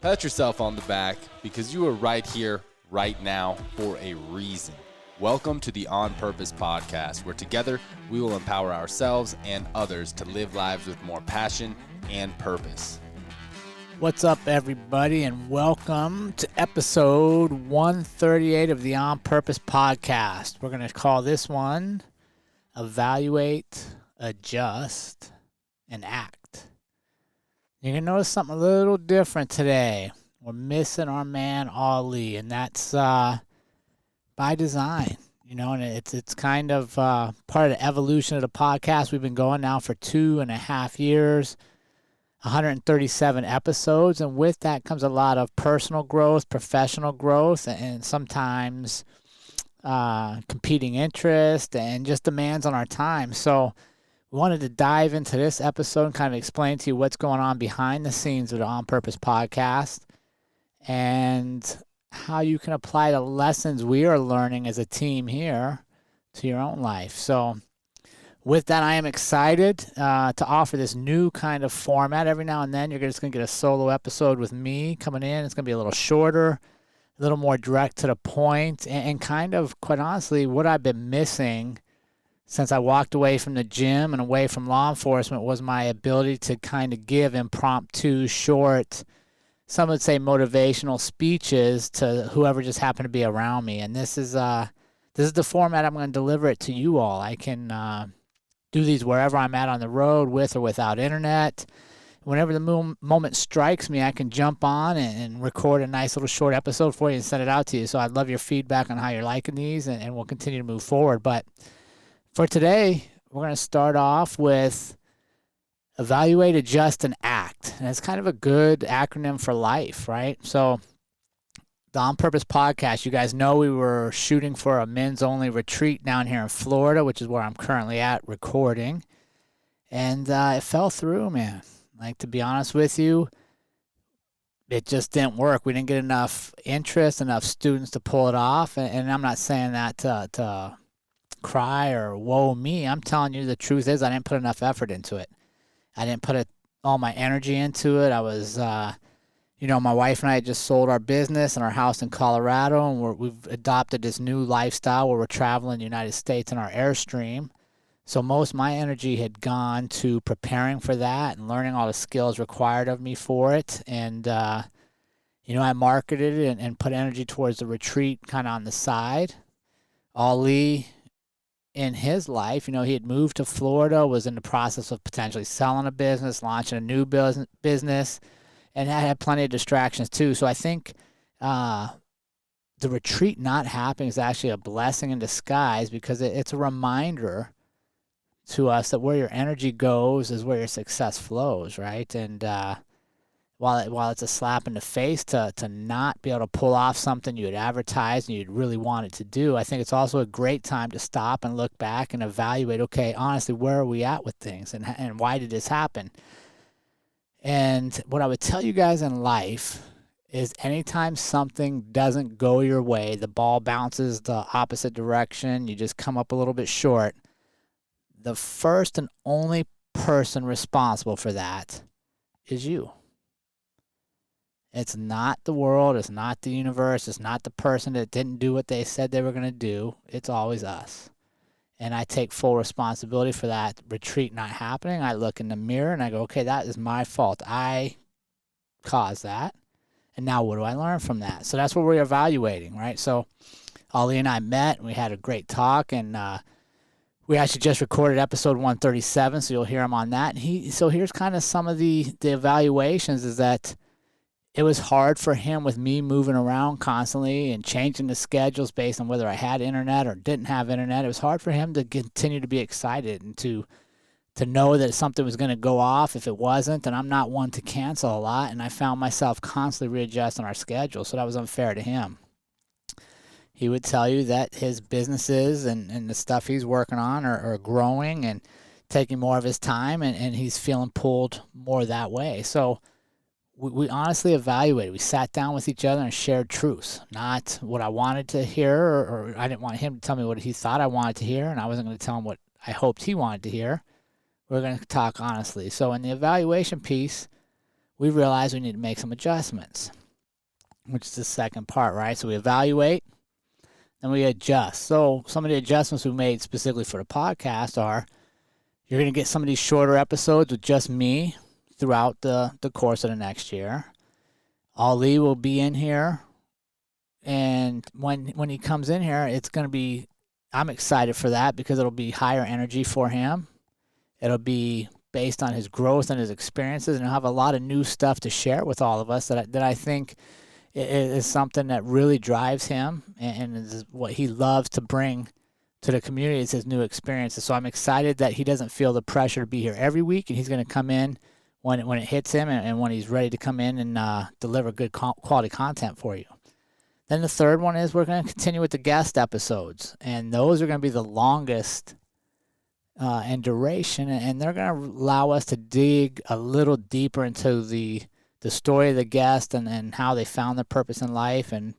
Pat yourself on the back because you are right here, right now, for a reason. Welcome to the On Purpose podcast, where together we will empower ourselves and others to live lives with more passion and purpose. What's up, everybody, and welcome to episode 138 of the On Purpose podcast. We're going to call this one Evaluate, Adjust, and Act. You're going to notice something a little different today. We're missing our man, Ali, and that's by design. You know, and it's kind of part of the evolution of the podcast. We've been going now for 2.5 years. 137 episodes, and with that comes a lot of personal growth, professional growth, and sometimes competing interest and just demands on our time. So we wanted to dive into this episode and kind of explain to you what's going on behind the scenes of the On Purpose podcast and how you can apply the lessons we are learning as a team here to your own life. So with that, I am excited to offer this new kind of format. Every now and then, you're just going to get a solo episode with me coming in. It's going to be a little shorter, a little more direct to the point, and kind of, quite honestly, what I've been missing since I walked away from the gym and away from law enforcement was my ability to kind of give impromptu, short, some would say motivational speeches to whoever just happened to be around me. And this is the format I'm going to deliver it to you all. I can do these wherever I'm at on the road, with or without internet. Whenever the moment strikes me, I can jump on and record a nice little short episode for you and send it out to you. So I'd love your feedback on how you're liking these, and we'll continue to move forward. But for today, we're going to start off with Evaluate, Adjust, and Act. And it's kind of a good acronym for life, right? So the On Purpose podcast, you guys know we were shooting for a men's only retreat down here in Florida, which is where I'm currently at recording. And it fell through, man. Like, to be honest with you, it just didn't work. We didn't get enough interest, enough students to pull it off. And I'm not saying that to cry or woe me. I'm telling you the truth is I didn't put enough effort into it. I didn't put all my energy into it. I was my wife and I had just sold our business and our house in Colorado, and we've adopted this new lifestyle where we're traveling the United States in our Airstream. So most of my energy had gone to preparing for that and learning all the skills required of me for it. And, I marketed it and put energy towards the retreat kind of on the side. Ali, in his life, he had moved to Florida, was in the process of potentially selling a business, launching a new business, and I had plenty of distractions too. So I think the retreat not happening is actually a blessing in disguise, because it's a reminder to us that where your energy goes is where your success flows, right? And while it's a slap in the face to not be able to pull off something you had advertised and you'd really wanted to do, I think it's also a great time to stop and look back and evaluate, okay, honestly, where are we at with things, and why did this happen? And what I would tell you guys in life is anytime something doesn't go your way, the ball bounces the opposite direction, you just come up a little bit short, the first and only person responsible for that is you. It's not the world, it's not the universe, it's not the person that didn't do what they said they were going to do. It's always us. And I take full responsibility for that retreat not happening. I look in the mirror and I go, okay, that is my fault. I caused that. And now what do I learn from that? So that's what we're evaluating, right? So Ali and I met and we had a great talk, and we actually just recorded episode 137, so you'll hear him on that. And so here's kind of some of the evaluations, is that it was hard for him with me moving around constantly and changing the schedules based on whether I had internet or didn't have internet. It was hard for him to continue to be excited and to know that something was going to go off if it wasn't. And I'm not one to cancel a lot, and I found myself constantly readjusting our schedule, so that was unfair to him. He would tell you that his businesses and the stuff he's working on are growing and taking more of his time, and he's feeling pulled more that way. So we honestly evaluated. We sat down with each other and shared truths, not what I wanted to hear, or I didn't want him to tell me what he thought I wanted to hear, and I wasn't going to tell him what I hoped he wanted to hear. We're going to talk honestly. So in the evaluation piece, we realize we need to make some adjustments, which is the second part, right? So we evaluate, then we adjust. So some of the adjustments we made specifically for the podcast are you're going to get some of these shorter episodes with just me throughout the course of the next year. Ali will be in here, and when he comes in here, it's going to be, I'm excited for that because it'll be higher energy for him. It'll be based on his growth and his experiences, and he'll have a lot of new stuff to share with all of us that I think is something that really drives him and is what he loves to bring to the community is his new experiences. So I'm excited that he doesn't feel the pressure to be here every week, and he's going to come in when it hits him and when he's ready to come in and deliver good quality content for you. Then the third one is we're going to continue with the guest episodes, and those are going to be the longest in duration, and they're going to allow us to dig a little deeper into the story of the guest and how they found their purpose in life and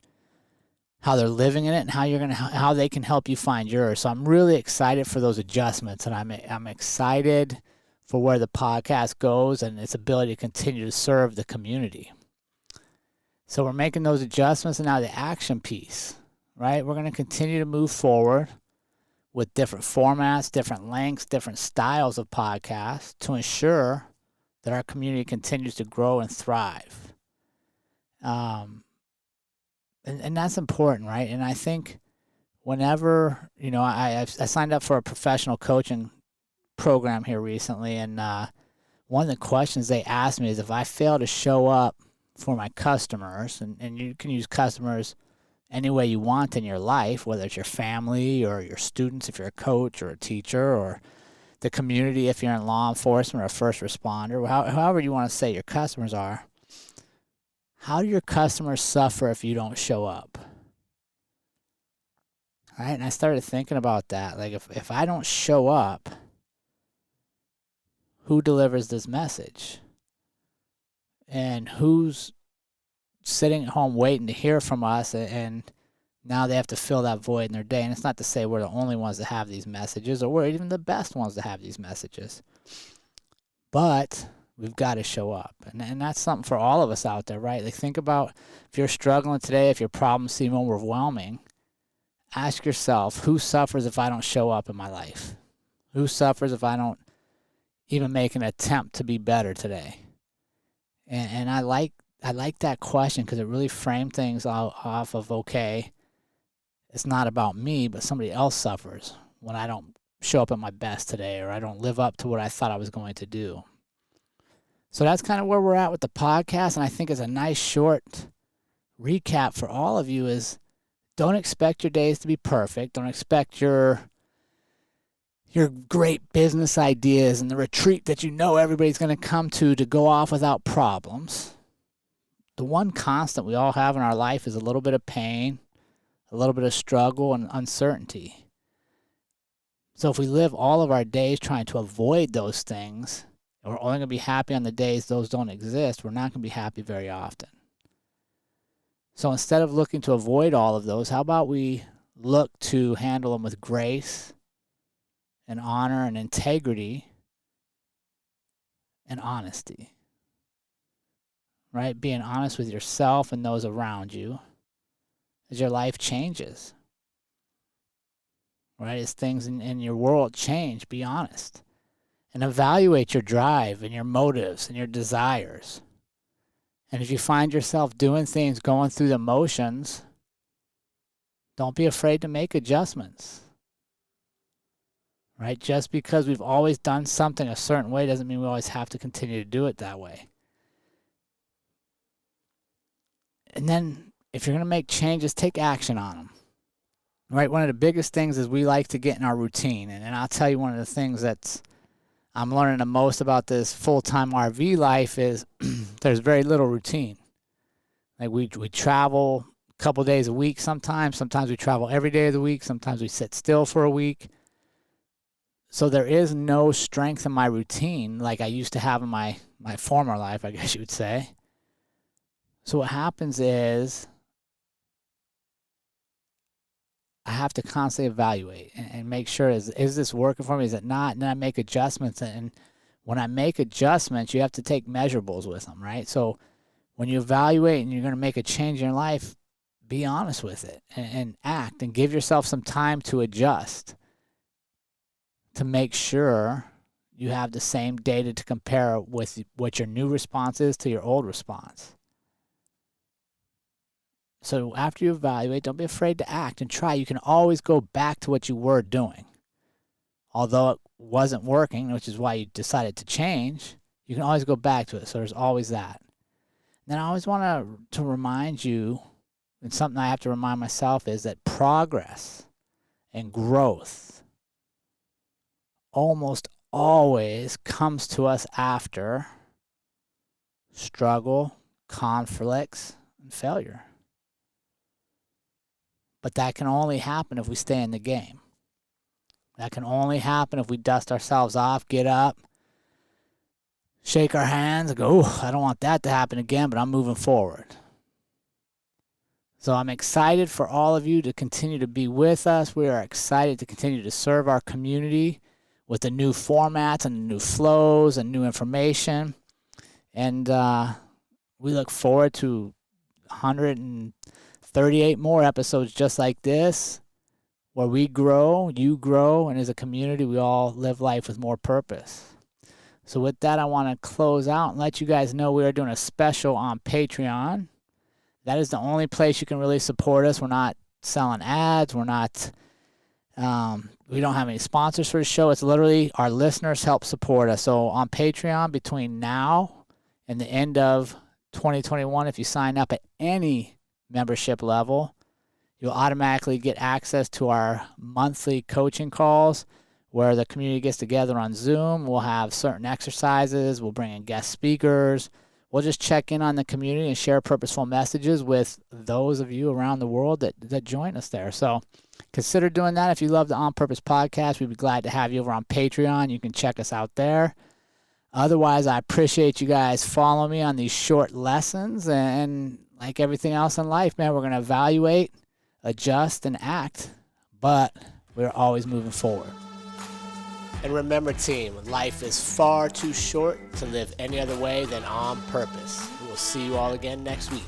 how they're living in it and how they can help you find yours. So I'm really excited for those adjustments, and I'm excited for where the podcast goes and its ability to continue to serve the community. So we're making those adjustments, and now the action piece, right? We're going to continue to move forward with different formats, different lengths, different styles of podcasts to ensure that our community continues to grow and thrive. And that's important, right? And I think whenever, I signed up for a professional coaching program here recently, and one of the questions they asked me is if I fail to show up for my customers, and you can use customers any way you want in your life, whether it's your family or your students if you're a coach or a teacher, or the community if you're in law enforcement or a first responder, however you want to say your customers are. How do your customers suffer if you don't show up? All right, and I started thinking about that. Like if I don't show up, who delivers this message? And who's sitting at home waiting to hear from us, and now they have to fill that void in their day. And it's not to say we're the only ones that have these messages, or we're even the best ones to have these messages. But we've got to show up. And that's something for all of us out there, right? Like think about if you're struggling today, if your problems seem overwhelming, ask yourself, who suffers if I don't show up in my life? Who suffers if I don't even make an attempt to be better today? And I like that question because it really framed things off of, okay, it's not about me, but somebody else suffers when I don't show up at my best today, or I don't live up to what I thought I was going to do. So that's kind of where we're at with the podcast, and I think it's a nice short recap for all of you is don't expect your days to be perfect. Don't expect your great business ideas and the retreat that everybody's going to come to go off without problems. The one constant we all have in our life is a little bit of pain, a little bit of struggle, and uncertainty. So if we live all of our days trying to avoid those things, and we're only going to be happy on the days those don't exist, we're not going to be happy very often. So instead of looking to avoid all of those, how about we look to handle them with grace and honor and integrity and honesty, right? Being honest with yourself and those around you as your life changes, right? As things in your world change, be honest and evaluate your drive and your motives and your desires. And if you find yourself doing things, going through the motions, don't be afraid to make adjustments. Right? Just because we've always done something a certain way doesn't mean we always have to continue to do it that way. And then if you're going to make changes, take action on them. Right? One of the biggest things is we like to get in our routine. And I'll tell you one of the things that's I'm learning the most about this full-time RV life is there's very little routine. Like we travel a couple days a week sometimes. Sometimes we travel every day of the week. Sometimes we sit still for a week. So there is no strength in my routine like I used to have in my former life, I guess you would say. So what happens is I have to constantly evaluate and make sure, is this working for me? Is it not? And then I make adjustments. And when I make adjustments, you have to take measurables with them, right? So when you evaluate and you're going to make a change in your life, be honest with it and act and give yourself some time to adjust to make sure you have the same data to compare with what your new response is to your old response. So after you evaluate, don't be afraid to act and try. You can always go back to what you were doing. Although it wasn't working, which is why you decided to change, you can always go back to it. So there's always that. And then I always want to remind you, and something I have to remind myself, is that progress and growth almost always comes to us after struggle, conflicts, and failure. But that can only happen if we stay in the game. That can only happen if we dust ourselves off, get up, shake our hands, and go, I don't want that to happen again, but I'm moving forward. So I'm excited for all of you to continue to be with us. We are excited to continue to serve our community with the new formats and new flows and new information. And we look forward to 138 more episodes just like this, where we grow, you grow, and as a community, we all live life with more purpose. So with that, I want to close out and let you guys know we are doing a special on Patreon. That is the only place you can really support us. We're not selling ads. We're not, we don't have any sponsors for the show. It's literally our listeners help support us. So on Patreon, between now and the end of 2021, if you sign up at any membership level, you'll automatically get access to our monthly coaching calls where the community gets together on Zoom. We'll have certain exercises. We'll bring in guest speakers. We'll just check in on the community and share purposeful messages with those of you around the world that join us there. So consider doing that. If you love the On Purpose podcast, we'd be glad to have you over on Patreon. You can check us out there. Otherwise, I appreciate you guys following me on these short lessons. And like everything else in life, man, we're going to evaluate, adjust, and act, but we're always moving forward. And remember, team, life is far too short to live any other way than on purpose. We will see you all again next week.